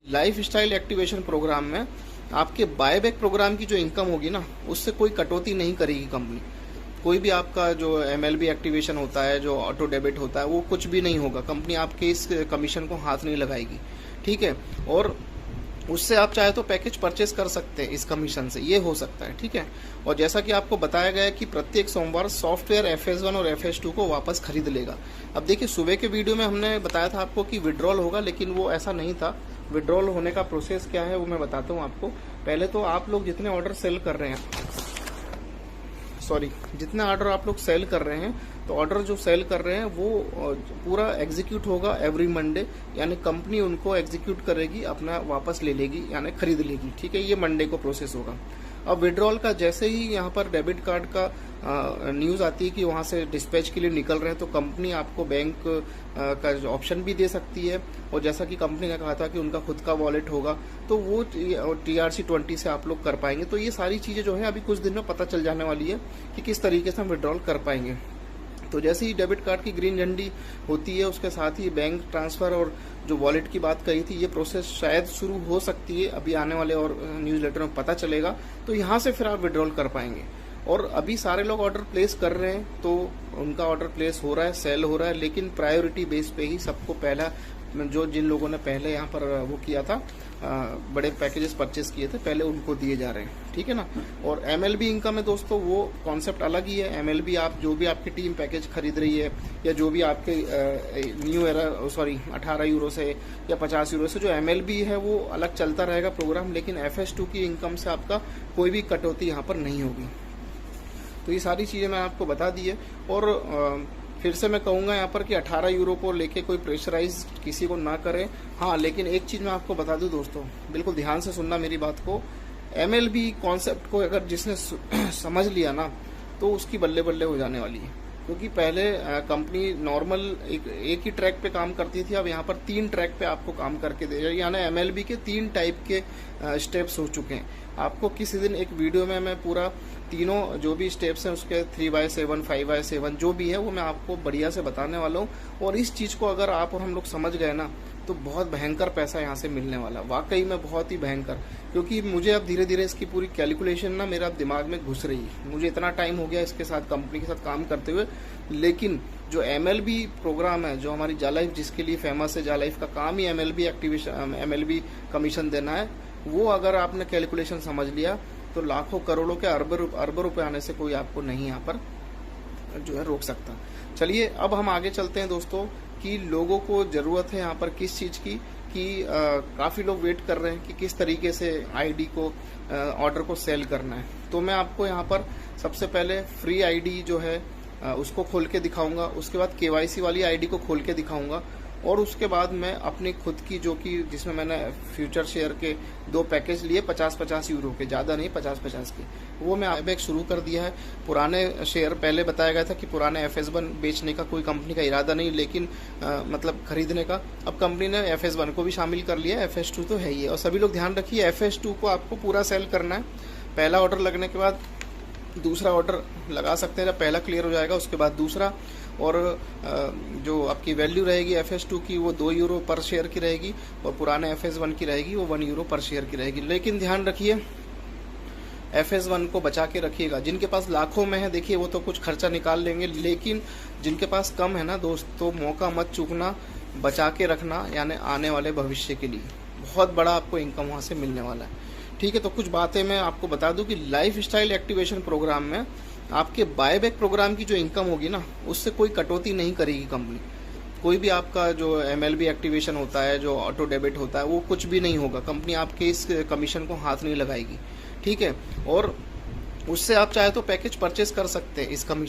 Life style activation programme में आपके buyback programme की जो इनकम होगी ना, उससे कोई कटौती नहीं करेगी कंपनी। कोई भी आपका जो MLB एक्टिवेशन होता है, जो ऑटो डेबिट होता है, वो कुछ भी नहीं होगा। कंपनी आपके इस कमीशन को हाथ नहीं लगाएगी, ठीक है। और उससे आप चाहे तो पैकेज परचेस कर सकते हैं इस कमीशन से, ये हो सकता है, ठीक है। और जैसा कि आपको बताया गया है कि प्रत्येक सोमवार सॉफ्टवेयर FS1 और FS2 को वापस खरीद लेगा। अब देखिए, सुबह के वीडियो में हमने बताया था आपको कि विड्रॉल होगा, लेकिन वो ऐसा नहीं था। विड्रॉल होने का प्रोसेस क्या है वो मैं बताता हूँ आपको। पहले तो आप लोग जितने ऑर्डर सेल कर रहे हैं, जितने ऑर्डर आप लोग सेल कर रहे हैं, तो ऑर्डर जो सेल कर रहे हैं वो पूरा एग्जीक्यूट होगा एवरी मंडे, यानी कंपनी उनको एग्जीक्यूट करेगी, अपना वापस ले लेगी, यानी खरीद लेगी, ठीक है। ये मंडे को प्रोसेस होगा। अब विड्रॉल का जैसे ही यहाँ पर डेबिट कार्ड का न्यूज़ आती है कि वहाँ से डिस्पैच के लिए निकल रहे हैं, तो कंपनी आपको बैंक का ऑप्शन भी दे सकती है। और जैसा कि कंपनी ने कहा था कि उनका खुद का वॉलेट होगा, तो वो TRC20 से आप लोग कर पाएंगे। तो ये सारी चीज़ें जो है अभी कुछ दिन में पता चल जाने वाली है कि किस तरीके से हम विड्रॉल कर पाएंगे। तो जैसे ही डेबिट कार्ड की ग्रीन झंडी होती है, उसके साथ ही बैंक ट्रांसफ़र और जो वॉलेट की बात कही थी, ये प्रोसेस शायद शुरू हो सकती है। अभी आने वाले और न्यूज़लेटर में पता चलेगा, तो यहाँ से फिर आप विड्रॉल कर पाएंगे। और अभी सारे लोग ऑर्डर प्लेस कर रहे हैं, तो उनका ऑर्डर प्लेस हो रहा है, सेल हो रहा है, लेकिन प्रायोरिटी बेस पे ही सबको पहला, जो जिन लोगों ने पहले यहाँ पर वो किया था, बड़े पैकेजेस परचेस किए थे, पहले उनको दिए जा रहे हैं, ठीक है ना। और MLB इनकम है दोस्तों, वो कॉन्सेप्ट अलग ही है। MLB आप जो भी आपकी टीम पैकेज खरीद रही है, या जो भी आपके न्यू एरा 18 यूरो से या 50 यूरो से जो MLB है, वो अलग चलता रहेगा प्रोग्राम, लेकिन FS2 की इनकम से आपका कोई भी कटौती यहाँ पर नहीं होगी। तो ये सारी चीज़ें मैं आपको बता दी है। और फिर से मैं कहूँगा यहाँ पर कि 18 यूरो को लेके कोई प्रेशराइज किसी को ना करें। हाँ, लेकिन एक चीज़ मैं आपको बता दूँ दोस्तों, बिल्कुल ध्यान से सुनना मेरी बात को। MLB कॉन्सेप्ट को अगर जिसने समझ लिया ना, तो उसकी बल्ले बल्ले हो जाने वाली है। क्योंकि पहले कंपनी नॉर्मल एक ही ट्रैक पे काम करती थी, अब यहाँ पर 3 ट्रैक पे आपको काम करके दे रही है। यानी MLB के 3 टाइप के स्टेप्स हो चुके हैं। आपको किसी दिन एक वीडियो में मैं पूरा तीनों जो भी स्टेप्स हैं उसके 3/7, 5/7 जो भी है, वो मैं आपको बढ़िया से बताने वाला हूँ। और इस चीज़ को अगर आप और हम लोग समझ गए ना, तो बहुत भयंकर पैसा यहाँ से मिलने वाला, वाकई में बहुत ही भयंकर। क्योंकि मुझे अब धीरे धीरे इसकी पूरी कैलकुलेशन ना मेरा दिमाग में घुस रही है। मुझे इतना टाइम हो गया इसके साथ, कंपनी के साथ काम करते हुए, लेकिन जो MLB प्रोग्राम है, जो हमारी जालाइफ जिसके लिए फेमस है, जालाइफ का काम ही MLB एक्टिवेशन, MLB कमीशन देना है, वो अगर आपने कैलकुलेशन समझ लिया, तो लाखों करोड़ों के अरबों रुपए आने से कोई आपको नहीं यहाँ पर जो है रोक सकता। चलिए अब हम आगे चलते हैं दोस्तों, कि लोगों को ज़रूरत है यहाँ पर किस चीज़ की, कि काफ़ी लोग वेट कर रहे हैं कि किस तरीके से ID को ऑर्डर को सेल करना है। तो मैं आपको यहाँ पर सबसे पहले फ्री ID जो है उसको खोल के दिखाऊंगा, उसके बाद KYC वाली ID को खोल के दिखाऊंगा, और उसके बाद मैं अपनी खुद की, जो कि जिसमें मैंने फ्यूचर शेयर के 2 पैकेज लिए 50-50 यूरो के, ज़्यादा नहीं, 50-50 के, वो मैं बायबैक शुरू कर दिया है। पुराने शेयर, पहले बताया गया था कि पुराने FS1 बेचने का कोई कंपनी का इरादा नहीं, लेकिन मतलब खरीदने का। अब कंपनी ने FS1 को भी शामिल कर लिया, FS2 तो है ही है। और सभी लोग ध्यान रखिए, FS2 को आपको पूरा सेल करना है। पहला ऑर्डर लगने के बाद दूसरा ऑर्डर लगा सकते हैं, जब पहला क्लियर हो जाएगा उसके बाद दूसरा। और जो आपकी वैल्यू रहेगी FS2 की, वो 2 यूरो पर शेयर की रहेगी, और पुराने FS1 की रहेगी वो 1 यूरो पर शेयर की रहेगी। लेकिन ध्यान रखिए, FS1 को बचा के रखिएगा। जिनके पास लाखों में है, देखिए वो तो कुछ खर्चा निकाल लेंगे, लेकिन जिनके पास कम है ना दोस्तों, मौका मत चूकना, बचा के रखना, यानी आने वाले भविष्य के लिए बहुत बड़ा आपको इनकम वहाँ से मिलने वाला है, ठीक है। तो कुछ बातें मैं आपको बता दूं कि लाइफ स्टाइल एक्टिवेशन प्रोग्राम में आपके बायबैक प्रोग्राम की जो इनकम होगी ना, उससे कोई कटौती नहीं करेगी कंपनी। कोई भी आपका जो MLB एक्टिवेशन होता है, जो ऑटो डेबिट होता है, वो कुछ भी नहीं होगा। कंपनी आपके इस कमीशन को हाथ नहीं लगाएगी, ठीक है। और उससे आप चाहे तो पैकेज परचेस कर सकते हैं इस कमीशन